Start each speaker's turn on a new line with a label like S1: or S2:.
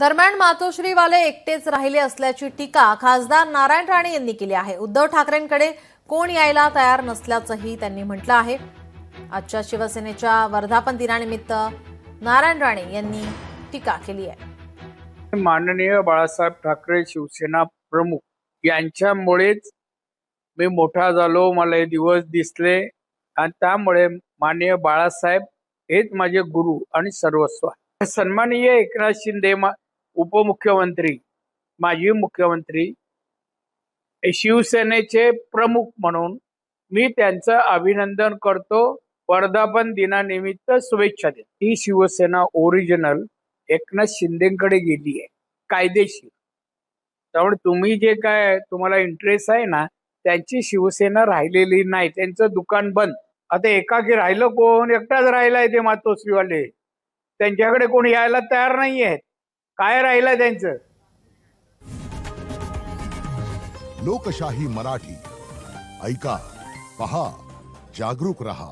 S1: दरम्यान मातोश्रीवाले एकटेच राहिले असल्याची टीका खासदार नारायण राणे यांनी केली आहे। उद्धव ठाकरेंकडे कोण यायला तयार नसल्याचंही त्यांनी म्हटलं आहे। आजच्या शिवसेनेच्या वर्धापन दिनानिमित्त नारायण राणे यांनी टीका केली आहे।
S2: माननीय बाळासाहेब ठाकरे शिवसेना प्रमुख यांच्यामुळेच मी मोठा झालो, मला हे दिवस दिसले आणि त्यामुळे माननीय बाळासाहेब हेच माझे गुरु आणि सर्वस्व आहे। सन्माननीय एकनाथ शिंदे उपमुख्यमंत्री, माजी मुख्यमंत्री, शिवसेनेचे प्रमुख म्हणून मी त्यांचं अभिनंदन करतो। वर्धापन दिनानिमित्त शुभेच्छा देतो। ही शिवसेना ओरिजिनल एकनाथ शिंदेकडे गेली आहे कायदेशीर। त्यामुळे तुम्ही जे काय तुम्हाला इंटरेस्ट आहे ना, त्यांची शिवसेना राहिलेली नाही, त्यांचं दुकान बंद। आता एकाकी राहिलं कोण? एकटाच राहिलाय ते मातोश्रीवाले, त्यांच्याकडे कोणी यायला तयार नाहीये। काय राहिलंय त्यांचं?
S3: लोकशाही मराठी ऐका, पहा, जागरूक रहा।